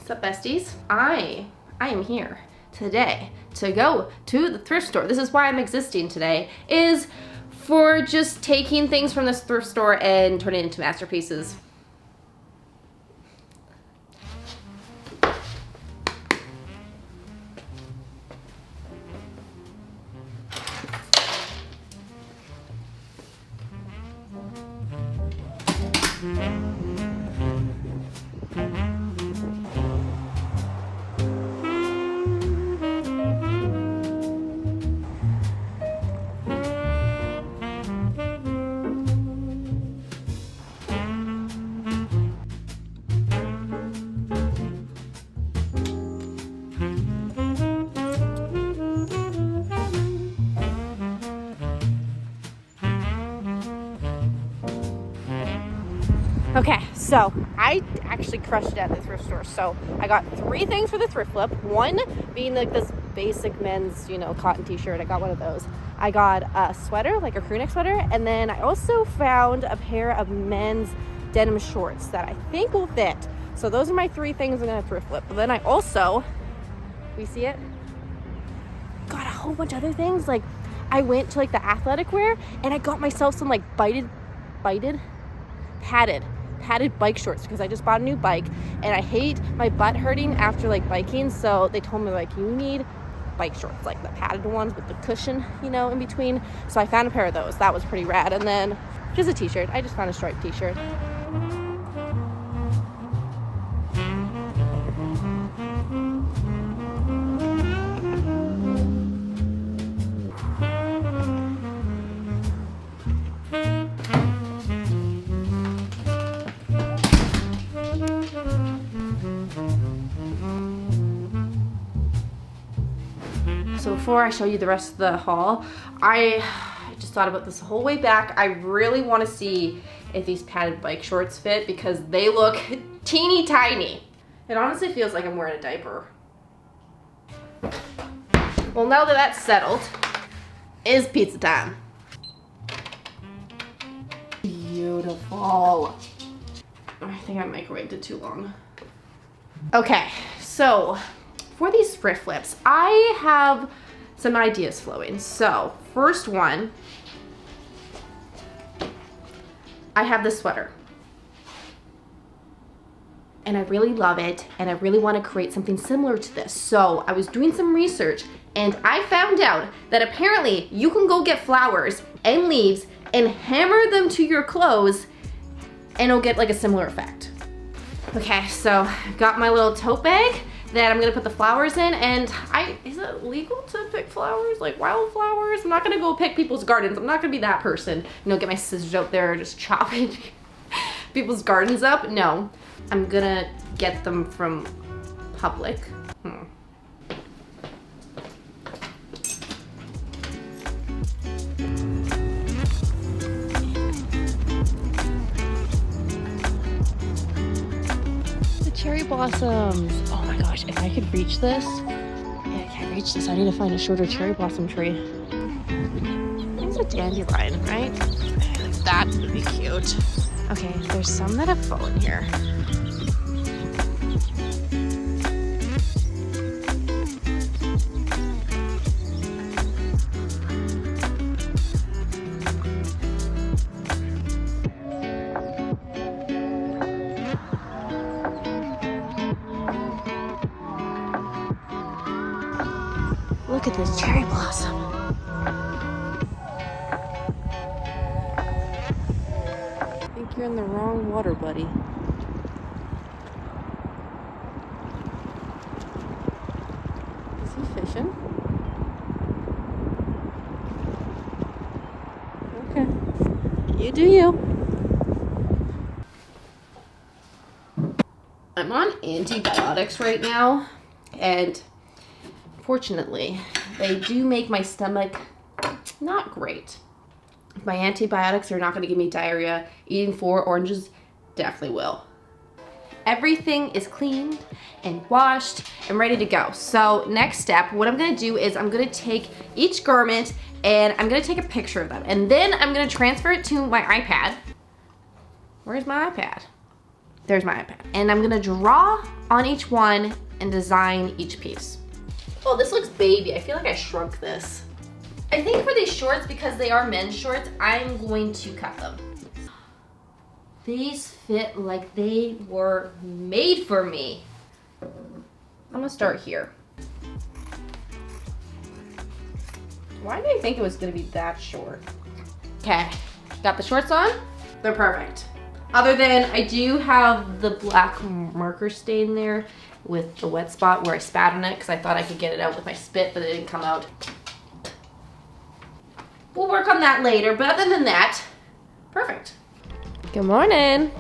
What's up, besties? I am here today to go to the thrift store. This is why I'm existing today, is for just taking things from this thrift store and turning it into masterpieces. Okay, so I actually crushed it at the thrift store. So I got 3 things for the thrift flip. One being like this basic men's, cotton t-shirt. I got one of those. I got a sweater, like a crew neck sweater. And then I also found a pair of men's denim shorts that I think will fit. So those are my 3 things I'm gonna thrift flip. But then I also, we see it? Got a whole bunch of other things. Like I went to like the athletic wear and I got myself some like padded bike shorts because I just bought a new bike and I hate my butt hurting after like biking. So they told me like, you need bike shorts, like the padded ones with the cushion, in between. So I found a pair of those. That was pretty rad. And then just a t-shirt. I just found a striped t-shirt. So before I show you the rest of the haul, I just thought about this the whole way back. I really want to see if these padded bike shorts fit because they look teeny tiny. It honestly feels like I'm wearing a diaper. Well, now that that's settled, is pizza time. Beautiful. I think I microwaved it too long. Okay, so for these thrift flips, I have some ideas flowing. So first one, I have this sweater. And I really love it, and I really want to create something similar to this. So I was doing some research, and I found out that apparently you can go get flowers and leaves and hammer them to your clothes, and it'll get like a similar effect. Okay, so I've got my little tote bag that I'm gonna put the flowers in, and is it legal to pick flowers, like wildflowers? I'm not gonna go pick people's gardens. I'm not gonna be that person, get my scissors out there just chopping people's gardens up. No, I'm gonna get them from public. Cherry blossoms. Oh my gosh, if I could reach this. Yeah, I can't reach this. I need to find a shorter cherry blossom tree. There's a dandelion, right? That would be cute. Okay, there's some that have fallen here. Look at this cherry blossom. I think you're in the wrong water, buddy. Is he fishing? Okay. You do you. I'm on antibiotics right now, and fortunately, they do make my stomach not great. If my antibiotics are not going to give me diarrhea, eating 4 oranges definitely will. Everything is cleaned and washed and ready to go. So next step, what I'm going to do is I'm going to take each garment and I'm going to take a picture of them. And then I'm going to transfer it to my iPad. Where's my iPad? There's my iPad. And I'm going to draw on each one and design each piece. Oh, this looks baby. I feel like I shrunk this. I think for these shorts, because they are men's shorts, I'm going to cut them. These fit like they were made for me. I'm gonna start here. Why did I think it was gonna be that short? Okay, got the shorts on. They're perfect. Other than I do have the black marker stain there with the wet spot where I spat on it because I thought I could get it out with my spit, but it didn't come out. We'll work on that later, but other than that, perfect. Good morning.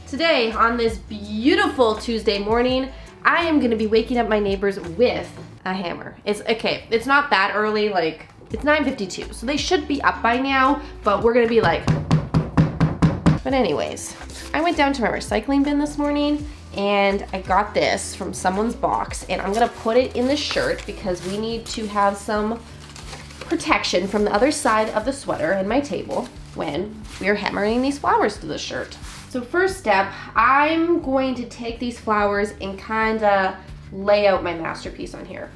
Today, on this beautiful Tuesday morning, I am gonna be waking up my neighbors with a hammer. It's okay, it's not that early, like, it's 9:52, so they should be up by now, but we're gonna be like, but anyways, I went down to my recycling bin this morning and I got this from someone's box and I'm gonna put it in the shirt because we need to have some protection from the other side of the sweater and my table when we are hammering these flowers to the shirt. So first step, I'm going to take these flowers and kind of lay out my masterpiece on here.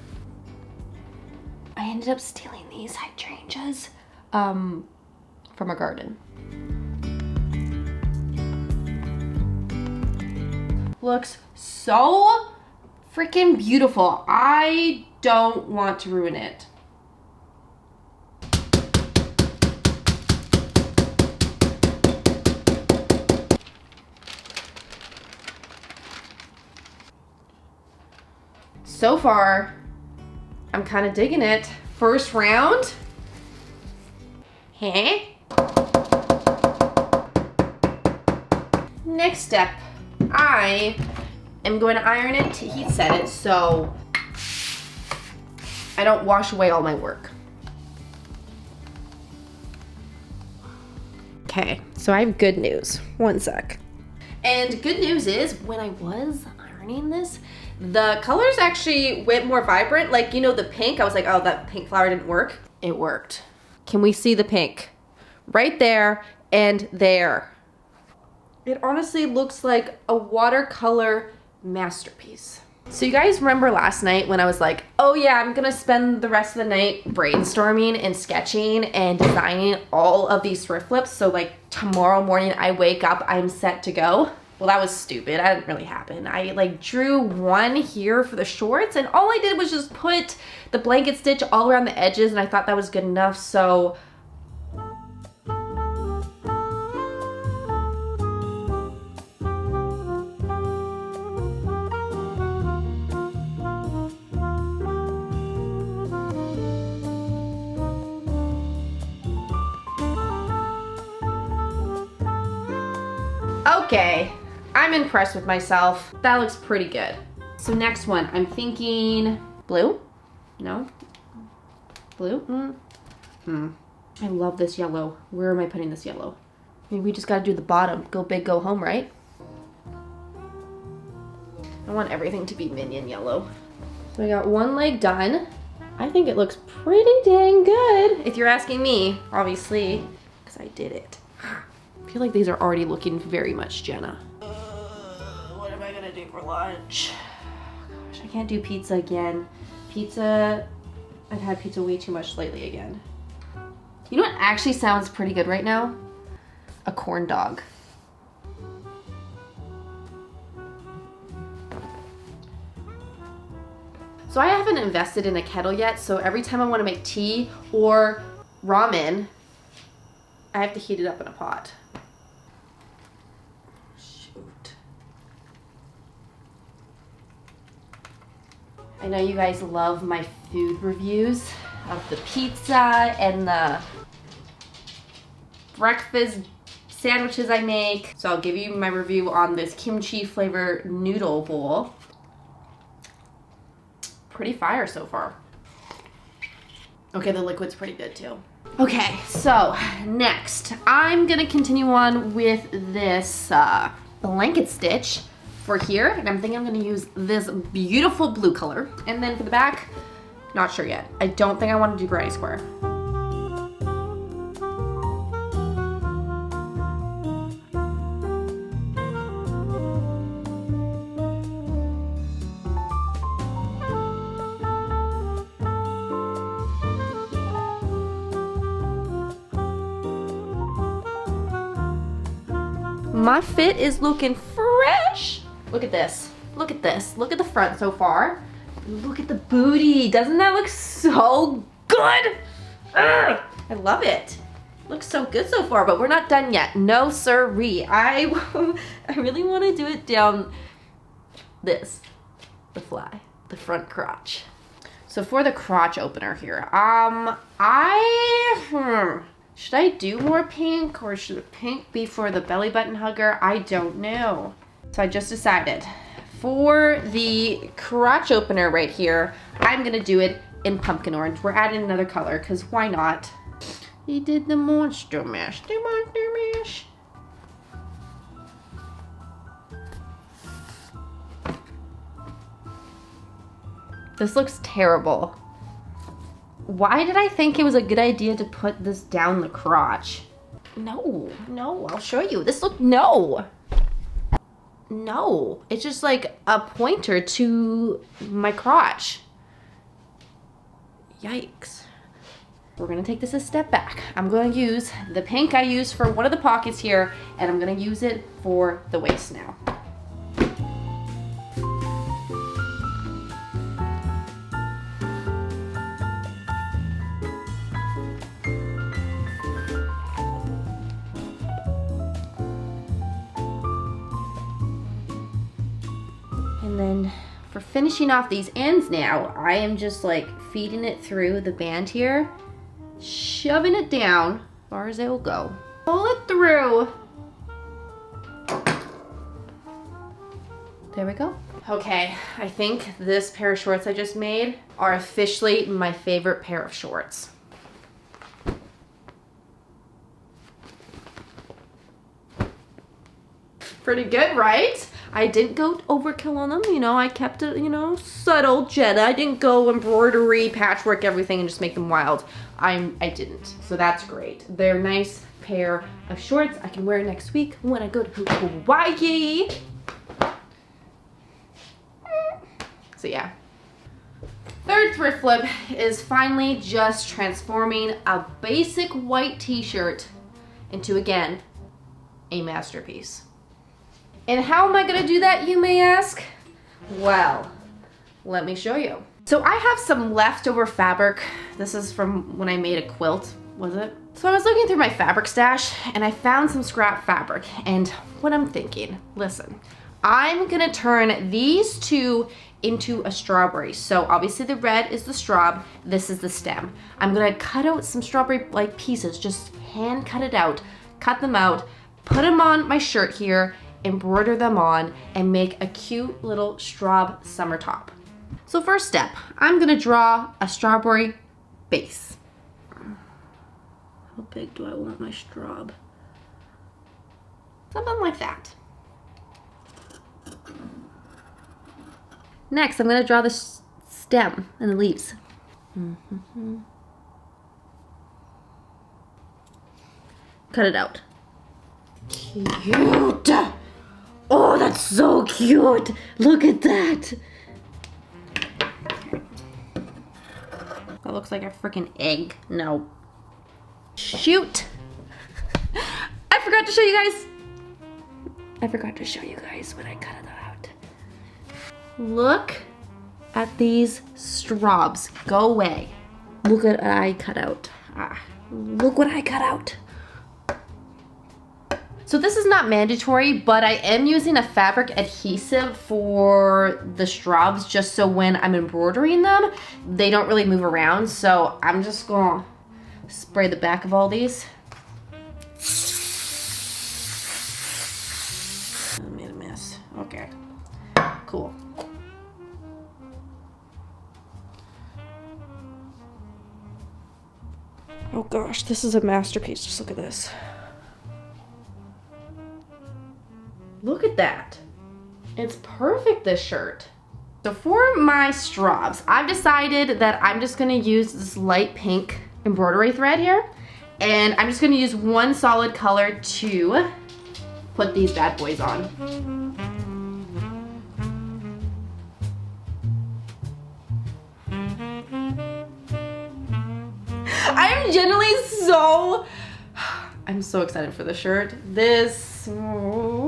I ended up stealing these hydrangeas from a garden. Looks so freaking beautiful. I don't want to ruin it. So far, I'm kind of digging it. First round. Hey. Next step, I am going to iron it to heat set it so I don't wash away all my work. Okay, so I have good news. One sec. And good news is when I was ironing this, the colors actually went more vibrant. Like, you know, the pink, I was like, oh, that pink flower didn't work. It worked. Can we see the pink? Right there and there. It honestly looks like a watercolor masterpiece. So you guys remember last night when I was like, oh yeah, I'm gonna spend the rest of the night brainstorming and sketching and designing all of these thrift flips. So like tomorrow morning I wake up, I'm set to go. Well, that was stupid. That didn't really happen. I like drew one here for the shorts and all I did was just put the blanket stitch all around the edges and I thought that was good enough. So okay, I'm impressed with myself. That looks pretty good. So next one, I'm thinking blue? No? Blue? I love this yellow. Where am I putting this yellow? Maybe we just gotta do the bottom. Go big, go home, right? I want everything to be minion yellow. So I got one leg done. I think it looks pretty dang good. If you're asking me, obviously, because I did it. I feel like these are already looking very much Jenna. What am I gonna do for lunch? Gosh, I can't do pizza again. Pizza, I've had pizza way too much lately again. You know what actually sounds pretty good right now? A corn dog. So I haven't invested in a kettle yet, so every time I want to make tea or ramen, I have to heat it up in a pot. Shoot. I know you guys love my food reviews of the pizza and the breakfast sandwiches I make. So I'll give you my review on this kimchi flavor noodle bowl. Pretty fire so far. Okay, the liquid's pretty good too. Okay, so next, I'm gonna continue on with this blanket stitch for here, and I'm thinking I'm gonna use this beautiful blue color. And then for the back, not sure yet. I don't think I want to do granny square. my fit is looking fresh. Look at this. Look at this. Look at the front so far. Look at the booty. Doesn't that look so good? Ugh, I love it. Looks so good so far, but we're not done yet. No siree. I really want to do it down this, the front crotch. So for the crotch opener here, should I do more pink, or should the pink be for the belly button hugger? I don't know. So I just decided for the crotch opener right here, I'm gonna do it in pumpkin orange. We're adding another color, because why not? He did the monster mash, the monster mash. This looks terrible. Why did I think it was a good idea to put this down the crotch? No, I'll show you. No, it's just like a pointer to my crotch. Yikes. We're gonna take this a step back. I'm gonna use the pink I used for one of the pockets here, and I'm gonna use it for the waist now. And then for finishing off these ends now, I am just like feeding it through the band here, shoving it down as far as it will go. Pull it through. There we go. Okay, I think this pair of shorts I just made are officially my favorite pair of shorts. Pretty good, right? I didn't go overkill on them, you know, I kept it, you know, subtle Jenna. I didn't go embroidery, patchwork, everything and just make them wild. I didn't, so that's great. They're a nice pair of shorts I can wear next week when I go to Hawaii. So yeah. Third thrift flip is finally just transforming a basic white t-shirt into, again, a masterpiece. And how am I gonna do that, you may ask? Well, let me show you. So I have some leftover fabric. This is from when I made a quilt, was it? So I was looking through my fabric stash and I found some scrap fabric. And what I'm thinking, listen, I'm gonna turn these two into a strawberry. So obviously the red is the straw, this is the stem. I'm gonna cut out some strawberry-like pieces, just hand cut it out, cut them out, put them on my shirt here, embroider them on, and make a cute little straw summer top. So first step, I'm gonna draw a strawberry base. How big do I want my straw? Something like that. Next, I'm gonna draw the stem and the leaves. Cut it out. Cute! Oh, that's so cute! Look at that! That looks like a freaking egg. No. Shoot! I forgot to show you guys. I forgot to show you guys when I cut it out. Look at these straws. Go away. Look at what I cut out. Look what I cut out. So this is not mandatory, but I am using a fabric adhesive for the straws just so when I'm embroidering them, they don't really move around. So I'm just gonna spray the back of all these. I made a mess. Okay, cool. Oh gosh, this is a masterpiece. Just look at this. Look at that. It's perfect, this shirt. So for my straws, I've decided that I'm just gonna use this light pink embroidery thread here. And I'm just gonna use one solid color to put these bad boys on. I'm genuinely I'm so excited for the shirt. This, oh,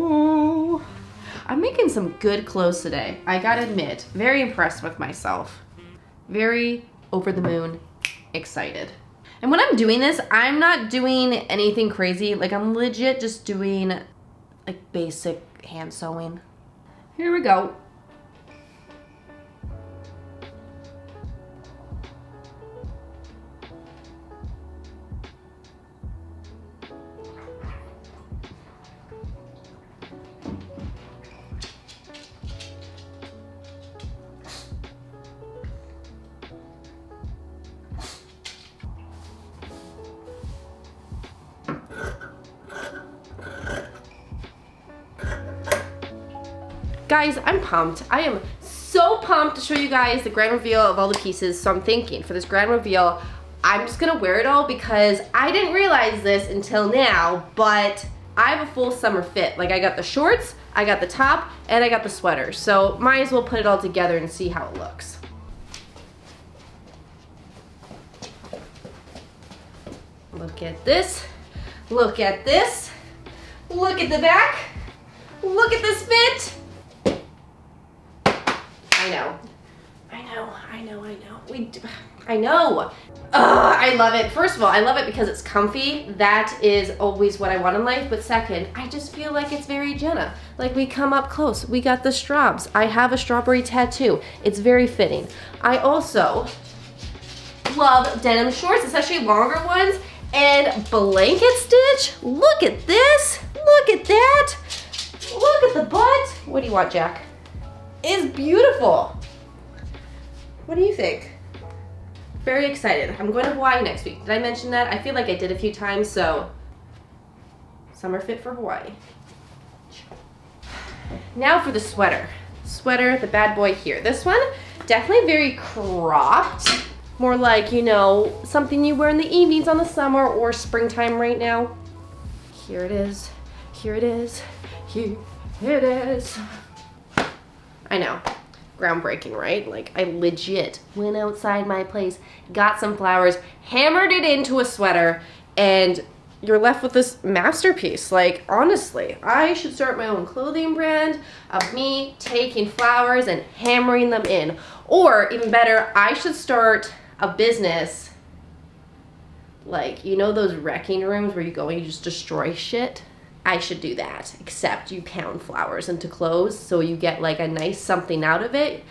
some good clothes today. I gotta admit, very impressed with myself. Very over the moon excited. And when I'm doing this, I'm not doing anything crazy. Like I'm legit just doing like basic hand sewing. Here we go. Guys, I'm pumped. I am so pumped to show you guys the grand reveal of all the pieces. So I'm thinking for this grand reveal, I'm just gonna wear it all because I didn't realize this until now, but I have a full summer fit. Like I got the shorts, I got the top, and I got the sweater. So might as well put it all together and see how it looks. Look at this. Look at this. Look at the back. Look at this fit. I know. I know. I love it. First of all, I love it because it's comfy. That is always what I want in life. But second, I just feel like it's very Jenna. Like we come up close. We got the straws. I have a strawberry tattoo. It's very fitting. I also love denim shorts, especially longer ones. And blanket stitch. Look at this. Look at that. Look at the butt. What do you want, Jack? Is beautiful. What do you think? Very excited. I'm going to Hawaii next week. Did I mention that? I feel like I did a few times, so summer fit for Hawaii. Now for the sweater. Sweater, the bad boy here. This one, definitely very cropped. More like, you know, something you wear in the evenings on the summer or springtime right now. Here it is. Here it is. Here it is. I know, groundbreaking, right? Like I legit went outside my place, got some flowers, hammered it into a sweater, and you're left with this masterpiece. Like honestly, I should start my own clothing brand of me taking flowers and hammering them in. Or even better, I should start a business like, you know those wrecking rooms where you go and you just destroy shit? I should do that, except you pound flowers into clothes so you get like a nice something out of it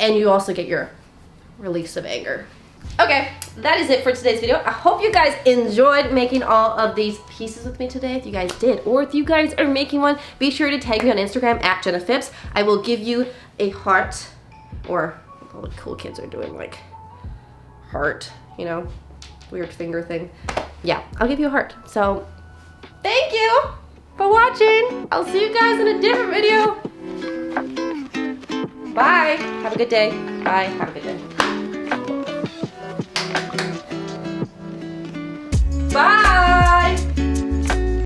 and you also get your release of anger. Okay, that is it for today's video. I hope you guys enjoyed making all of these pieces with me today. If you guys did, or if you guys are making one, be sure to tag me on Instagram at JennaPhipps. I will give you a heart, or all the cool kids are doing like heart, you know, weird finger thing. Yeah, I'll give you a heart. So thank you for watching. I'll see you guys in a different video. Bye. Have a good day. Bye. Have a good day.